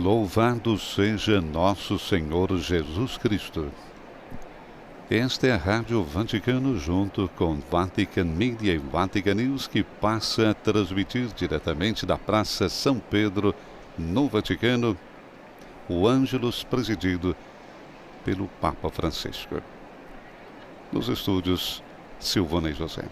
Louvado seja nosso Senhor Jesus Cristo. Esta é a Rádio Vaticano, junto com Vatican Media e Vatican News, que passa a transmitir diretamente da Praça São Pedro, no Vaticano, o Ângelus presidido pelo Papa Francisco. Nos estúdios, Silvana e José.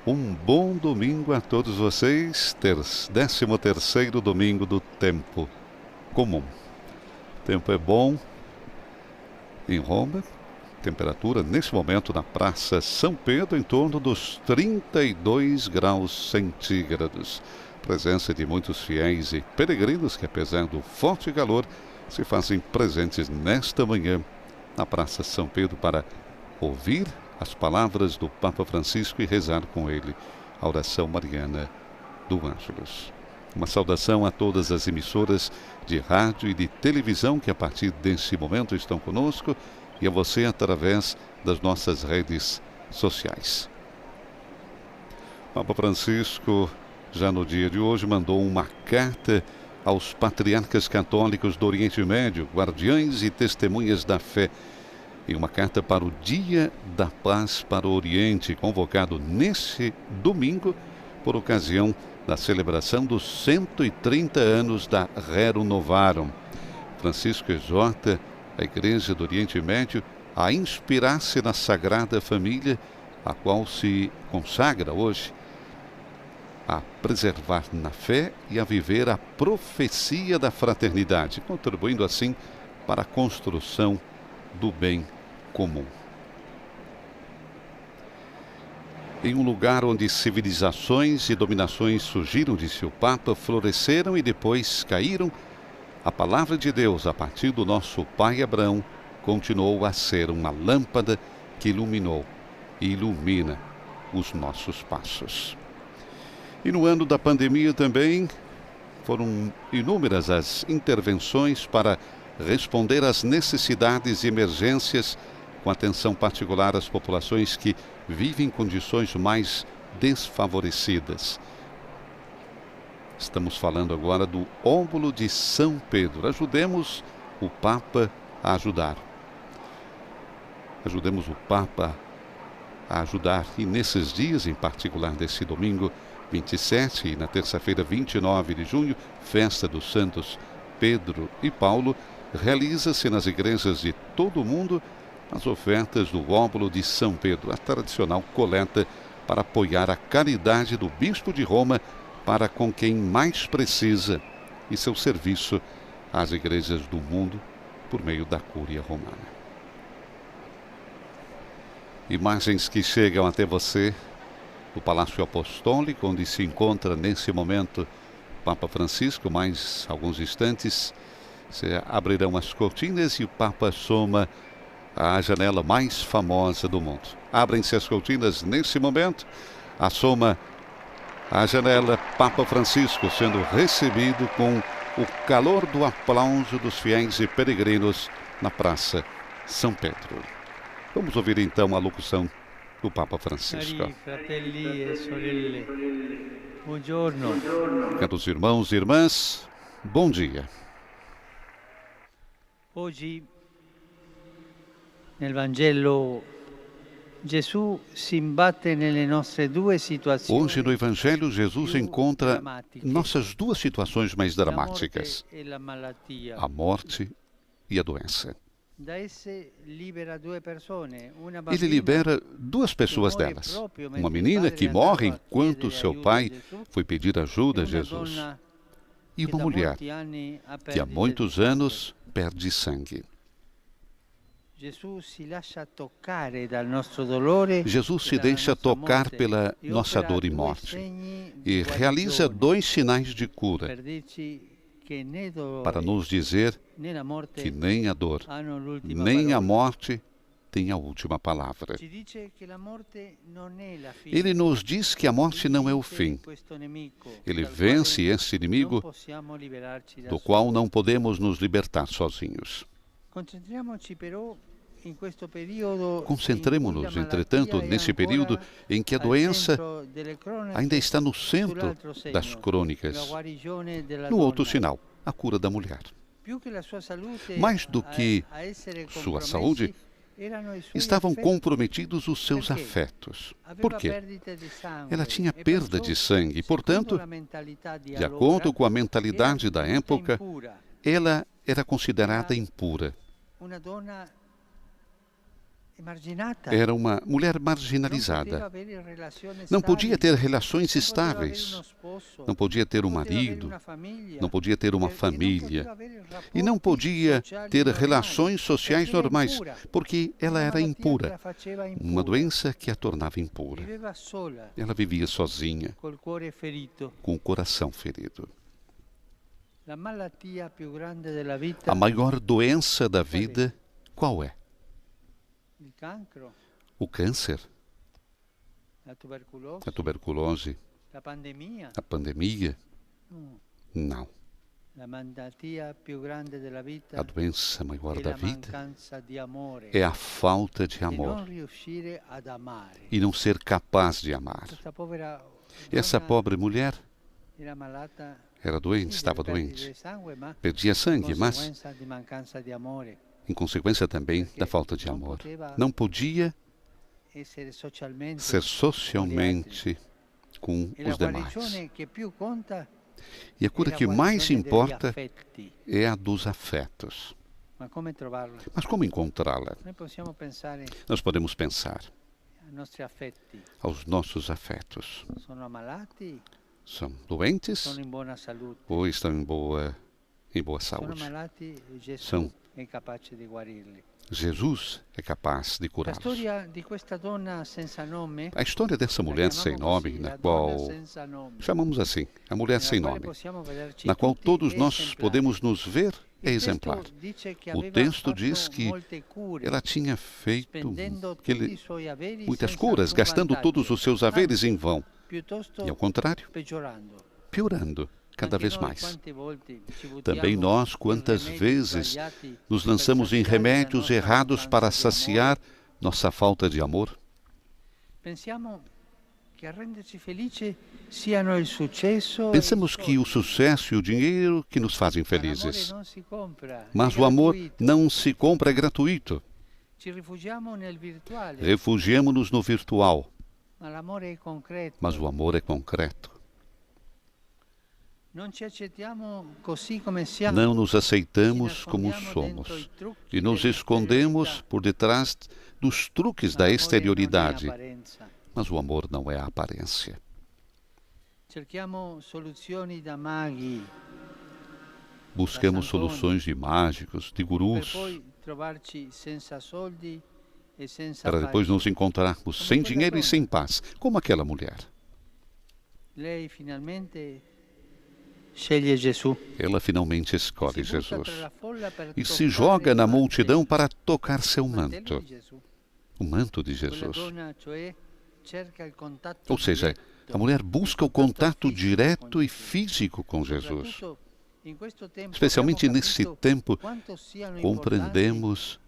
Um bom domingo a todos vocês, 13º domingo do tempo comum. O tempo é bom em Roma, temperatura nesse momento na Praça São Pedro em torno dos 32 graus centígrados. Presença de muitos fiéis e peregrinos que, apesar do forte calor, se fazem presentes nesta manhã na Praça São Pedro para ouvir as palavras do Papa Francisco e rezar com ele a oração mariana do Ângelus. Uma saudação a todas as emissoras de rádio e de televisão que a partir desse momento estão conosco e a você através das nossas redes sociais. O Papa Francisco, já no dia de hoje, mandou uma carta aos patriarcas católicos do Oriente Médio, guardiães e testemunhas da fé, em uma carta para o Dia da Paz para o Oriente, convocado nesse domingo por ocasião da celebração dos 130 anos da Rerum Novarum. Francisco exorta a Igreja do Oriente Médio a inspirar-se na Sagrada Família, a qual se consagra hoje, a preservar na fé e a viver a profecia da fraternidade, contribuindo assim para a construção do bem comum. Em um lugar onde civilizações e dominações surgiram, disse o Papa, floresceram e depois caíram, a palavra de Deus, a partir do nosso pai Abraão, continuou a ser uma lâmpada que iluminou e ilumina os nossos passos. E no ano da pandemia também foram inúmeras as intervenções para responder às necessidades e emergências, com atenção particular às populações que vivem em condições mais desfavorecidas. Estamos falando agora do Óbolo de São Pedro. Ajudemos o Papa a ajudar. Ajudemos o Papa a ajudar. E nesses dias, em particular desse domingo 27 e na terça-feira 29 de junho, festa dos santos Pedro e Paulo, realiza-se nas igrejas de todo o mundo as ofertas do Óbolo de São Pedro, a tradicional coleta para apoiar a caridade do Bispo de Roma para com quem mais precisa e seu serviço às igrejas do mundo por meio da Cúria Romana. Imagens que chegam até você do Palácio Apostólico, onde se encontra nesse momento o Papa Francisco. Mais alguns instantes se abrirão as cortinas e o Papa assoma a janela mais famosa do mundo. Abrem-se as cortinas nesse momento, assoma a janela, Papa Francisco sendo recebido com o calor do aplauso dos fiéis e peregrinos na Praça São Pedro. Vamos ouvir então a locução do Papa Francisco. Cari fratelli e sorelle, buongiorno. Caros irmãos e irmãs, bom dia. Hoje, nel Vangelo, Gesù si imbatte nelle nostre due situazioni. Hoje no Evangelho, Jesus encontra nossas duas situações mais dramáticas: a morte e a doença. Ele libera duas pessoas delas. Uma menina que morre enquanto seu pai foi pedir ajuda a Jesus. E uma mulher que há muitos anos perde sangue. Jesus se deixa tocar pela nossa dor e morte e realiza dois sinais de cura para nos dizer que nem a dor, nem a morte tem a última palavra. Ele nos diz que a morte não é o fim. Ele vence esse inimigo do qual não podemos nos libertar sozinhos. Concentremos-nos, entretanto, nesse período em que a doença ainda está no centro das crônicas. No outro sinal, a cura da mulher. Mais do que sua saúde, estavam comprometidos os seus afetos. Por quê? Ela tinha perda de sangue, portanto, de acordo com a mentalidade da época, ela era considerada impura. Era uma mulher marginalizada. Não podia ter relações estáveis. Não podia ter um marido. Não podia ter uma família. E não podia ter relações sociais normais, porque ela era impura. Uma doença que a tornava impura. Ela vivia sozinha, com o coração ferido. A maior doença da vida, qual é? O câncer, a tuberculose, a pandemia? Não. A doença maior da vida é a falta de amor e não ser capaz de amar. Essa pobre mulher era doente, estava doente, perdia sangue, mas em consequência também da falta de amor. Não podia ser socialmente com os demais. E a cura que mais importa é a dos afetos. Mas como encontrá-la? Nós podemos pensar aos nossos afetos. São doentes ou estão em boa saúde? Jesus é capaz de curá-los. A história dessa mulher sem nome, na qual chamamos assim, a mulher sem nome, na qual todos nós podemos nos ver, é exemplar. O texto diz que ela tinha feito muitas curas, gastando todos os seus haveres em vão. E ao contrário, piorando cada vez mais. Também nós, quantas vezes nos lançamos em remédios errados para saciar nossa falta de amor? Pensamos que o sucesso e o dinheiro que nos fazem felizes. Mas o amor não se compra, é gratuito. Refugiamo-nos no virtual. Mas o amor é concreto. Não nos aceitamos como somos e nos escondemos por detrás dos truques da exterioridade. Mas o amor não é a aparência. Buscamos soluções de mágicos, de gurus, para depois nos encontrarmos sem dinheiro e sem paz, como aquela mulher. Ela finalmente escolhe Jesus e se joga na multidão para tocar seu manto, o manto de Jesus. Ou seja, a mulher busca o contato direto e físico com Jesus. Especialmente nesse tempo, compreendemos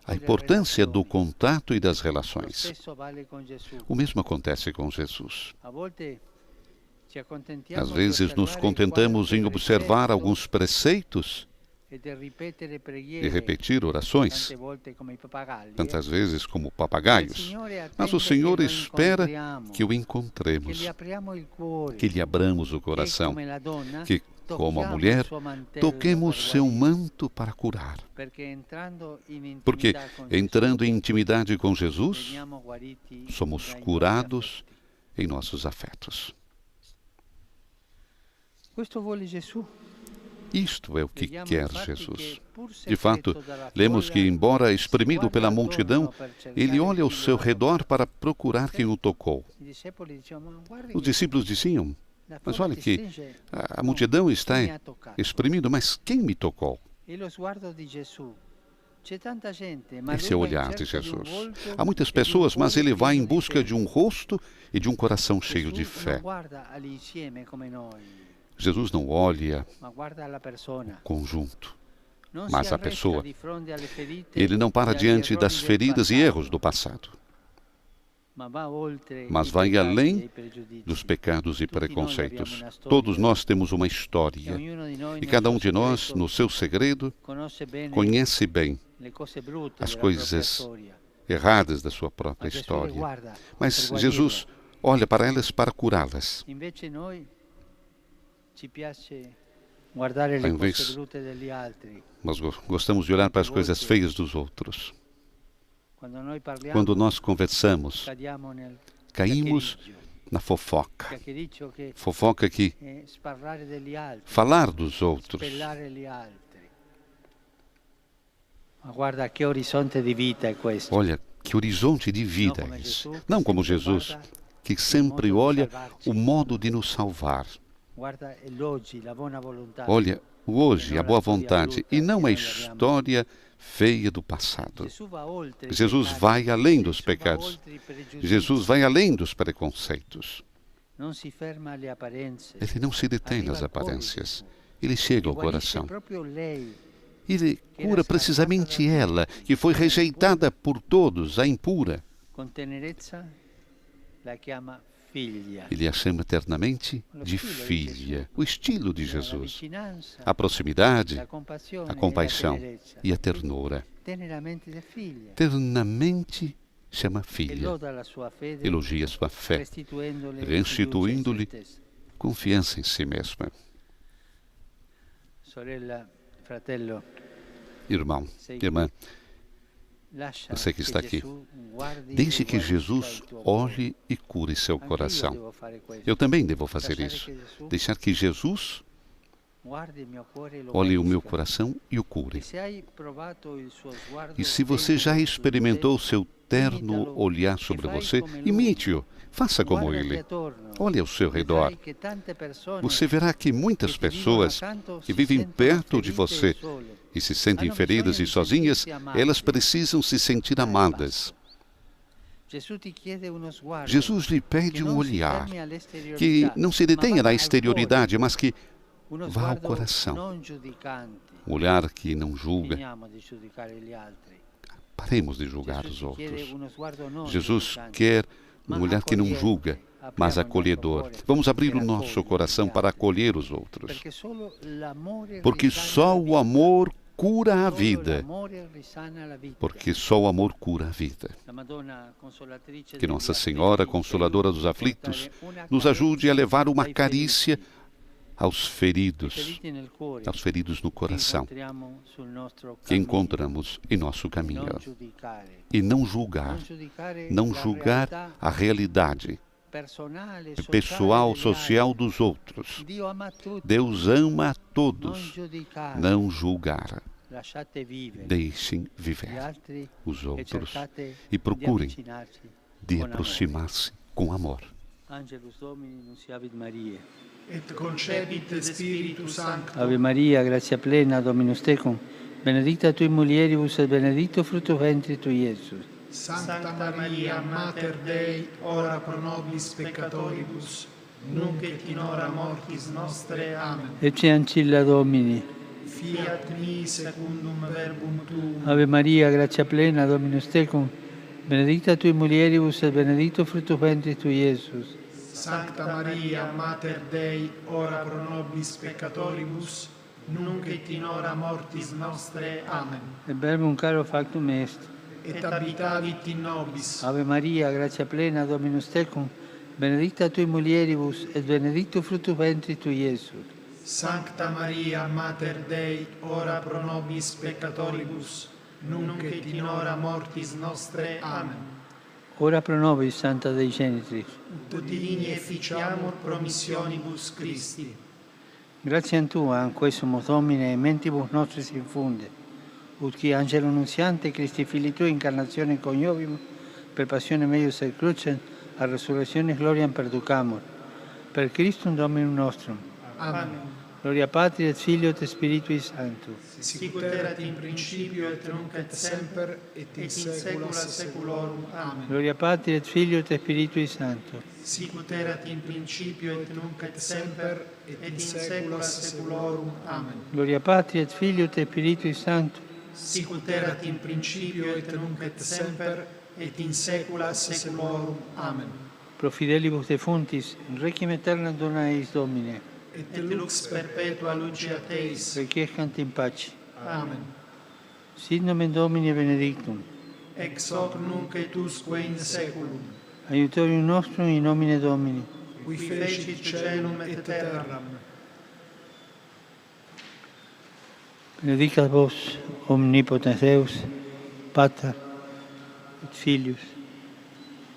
a importância do contato e das relações. O mesmo acontece com Jesus. Às vezes nos contentamos em observar alguns preceitos e repetir orações, tantas vezes como papagaios. Mas o Senhor espera que o encontremos, que lhe abramos o coração, que, como a mulher, toquemos seu manto para curar. Porque, entrando em intimidade com Jesus, somos curados em nossos afetos. Isto é o que quer Jesus. De fato, lemos que, embora exprimido pela multidão, ele olha ao seu redor para procurar quem o tocou. Os discípulos diziam: mas olha que a multidão está exprimindo, mas quem me tocou? Esse é o olhar de Jesus. Há muitas pessoas, mas ele vai em busca de um rosto e de um coração cheio de fé. Jesus não olha o conjunto, mas a pessoa. Ele não para diante das feridas e erros do passado. mas vai além dos pecados e preconceitos. Todos nós temos uma história, e cada um de nós, no seu segredo, conhece bem as coisas erradas da sua própria história. Mas Jesus olha para elas para curá-las. Ao invés, nós gostamos de olhar para as coisas feias dos outros. Quando nós conversamos, caímos na fofoca. Fofoca aqui, falar dos outros. Olha que horizonte de vida é esse. Não como Jesus, que sempre olha o modo de nos salvar. Olha o hoje, a boa vontade, e não a história feia do passado. Jesus vai além dos pecados. Jesus vai além dos preconceitos. Ele não se detém nas aparências. Ele chega ao coração. Ele cura precisamente ela, que foi rejeitada por todos, a impura. Ele a chama eternamente de filha, o estilo de Jesus. A proximidade, a compaixão e a ternura. Ternamente chama filha. Elogia sua fé, restituindo-lhe confiança em si mesma. Irmão, irmã, você que está aqui, deixe que Jesus olhe e cure seu coração. Eu também devo fazer isso. Deixar que Jesus olhe o meu coração e o cure. E se você já experimentou o seu terno olhar sobre você, imite-o. Faça como ele. Olhe ao seu redor. Você verá que muitas pessoas que vivem perto de você e se sentem feridas e sozinhas, elas precisam se sentir amadas. Jesus lhe pede um olhar que não se detenha na exterioridade, mas que vá ao coração. Um olhar que não julga. Paremos de julgar os outros. Jesus quer um olhar que não julga, mas acolhedor. Vamos abrir o nosso coração para acolher os outros. Porque só o amor cura a vida. Porque só o amor cura a vida. Que Nossa Senhora, Consoladora dos aflitos, nos ajude a levar uma carícia aos feridos no coração, que encontramos em nosso caminho. E não julgar a realidade pessoal, social dos outros. Deus ama a todos, não julgar. Deixem viver os outros e procurem de aproximar-se com amor. Angelus Domini, nunciavit Mariae. Et concepit Spiritus Sancto. Ave Maria, gratia plena, Dominus tecum, benedicta tui mulieribus et benedictus fructus ventris tui, Iesus. Sancta Maria, Mater Dei, ora pro nobis peccatoribus, nunc et in hora mortis nostre. Amen. Ecce ancilla Domini. Fiat mi secundum verbum tuum. Ave Maria, gratia plena, Dominus tecum, benedicta tui mulieribus et benedictus fructus ventris tui, Iesus. Sancta Maria, Mater Dei, ora pro nobis peccatoribus, nunc et in hora mortis nostre. Amen. Et verbum caro factum est. Et habitavit in nobis. Ave Maria, gratia plena, Dominus tecum, benedicta tui mulieribus et benedictus fructus ventris tui, Iesus. Sancta Maria, Mater Dei, ora pro nobis peccatoribus, nunc et in hora mortis nostre. Amen. Ora pro nobis, Santa Dei Genitris. Ut digni efficiamur promissionibus Christi. Gratiam Tua, anque sumus Domine, e mentibus nostris infunde, ut qui angelo nunziante Christi Filii Tui incarnazione coniovimus, per passione meius et crucem, a resurrectionis gloriam perducamur. Per Christum Dominum nostrum. Amen. Gloria Patri et Filio et Spiritui Sancto. Sicut erat in principio et nunc et semper et in saecula saeculorum. Amen. Gloria Patri et Filio et Spiritui Sancto. Sicut erat in principio et nunc et semper et in saecula saeculorum. Amen. Gloria Patri et Filio et Spiritui Sancto. Sicut erat in principio et nunc et semper et in saecula saeculorum. Amen. Pro fidelibus defunctis, requiem aeternam dona eis Domine, Et lux perpetua lucia Teis. requiescant in pace. Amen. Sit nomen Domini benedictum, Ex hoc nunc et usque in saeculum, aiutorium nostrum in nomine Domini. qui fecit caelum et terram. Benedicat vos, omnipotens Deus, Pater, et Filius,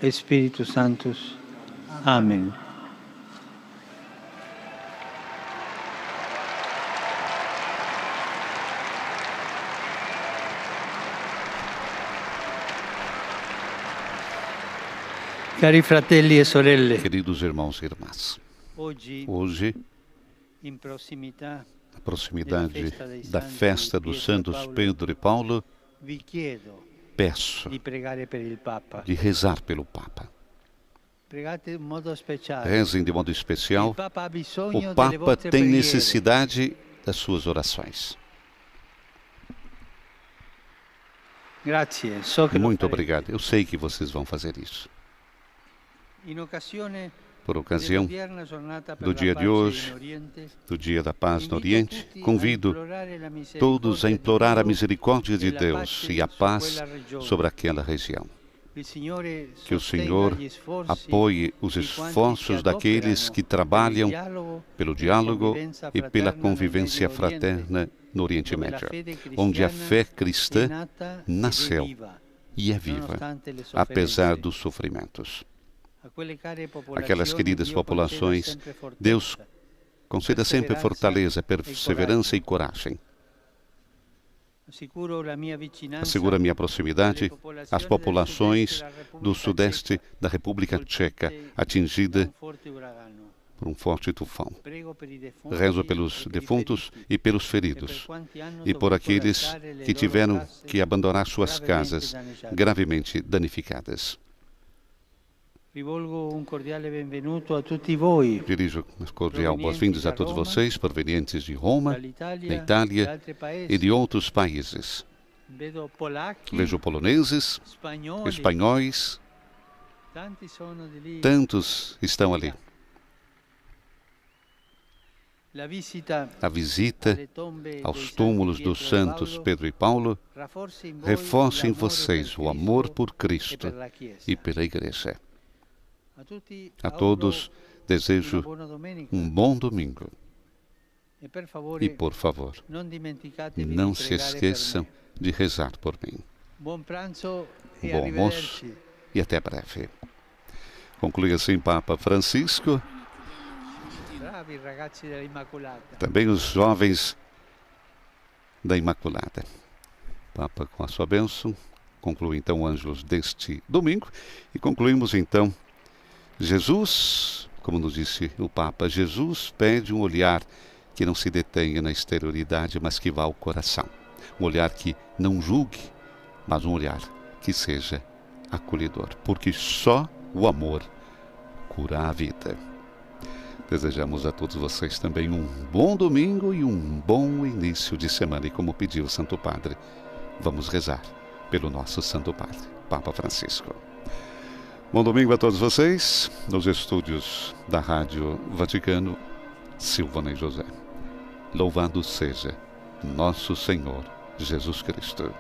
et Spiritus Sanctus. Amen. Cari fratelli e sorelle, Queridos irmãos e irmãs, oggi hoje, in prossimità na proximidade da festa dos santos Pedro e Paulo, vi chiedo peço di pregare per il Papa. de rezar pelo Papa. Pregate in modo speciale. Rezem de modo Il especial. Papa ha bisogno O delle Papa vostre tem preghiere. necessidade das suas orações. Grazie, so che lo Muito farete. obrigado. Eu sei que vocês vão fazer isso. In occasione Por ocasião dell'odierna giornata per do la dia de pace hoje, in Oriente, do Dia da Paz no invito Oriente, tutti a convido implorare la misericordia todos a di implorar a Dio misericórdia de e la Deus pace e a su paz quella regione. sobre aquela região. Il Signore Que o sostenga Senhor gli sforzi apoie os di quanti esforços si daqueles adoperano que per il trabalham dialogo pelo e diálogo convivenza e pela fraterna nel convivência Medio Oriente, fraterna no Oriente dove la Médio, fede onde a cristiana fé è cristã nata nasceu ed è viva, e é viva, nonostante le apesar sofferenze. dos sofrimentos. A quelle care Aquelas popolazioni queridas Dio conceda populações, sempre fortezza, Deus conceda sempre fortaleza, perseverança e coragem. assicuro la mia vicinanza Assegura minha proximidade às populações do República sudeste Ceca, da República Tcheca, colpite atingida da un forte uragano. por um forte tufão. Prego per i defunti Rezo e pelos per i defuntos feriti, e pelos e per feridos, quanti hanno e por dovuto aqueles lasciare le que loro tiveram case que abandonar suas gravemente casas danneggiate. gravemente danificadas. Rivolgo un cordiale benvenuto a tutti voi Dirijo uma cordial boas-vindas a todos vocês, provenientes de Roma, da dall'Italia e Itália altri paesi. e de outros países. Vedo polacchi, Vejo poloneses, spagnoli, espanhóis, tanti sono di lì. tantos estão ali. La visita A visita alle tombe aos dei túmulos santi dos Pietro e santos Paolo Pedro e Paulo reforça em vocês o amor por Cristo e pela Igreja. A todos desejo um bom domingo e, por favor, não se esqueçam de rezar por mim. Buon pranzo Um e bom almoço arrivederci. e até breve. Conclui assim Papa Francisco. Bravi ragazzi della Immacolata. Também os jovens da Imaculada. Papa, com a sua bênção, conclui então o Ângelus deste domingo e concluímos então Jesus, como nos disse o Papa, Jesus pede um olhar que não se detenha na exterioridade, mas que vá ao coração. Um olhar que não julgue, mas um olhar que seja acolhedor, porque só o amor cura a vida. Desejamos a todos vocês também um bom domingo e um bom início de semana. E como pediu o Santo Padre, vamos rezar pelo nosso Santo Padre, Papa Francisco. Bom domingo a todos vocês, nos estúdios da Rádio Vaticano, Silvana e José. Louvado seja nosso Senhor Jesus Cristo.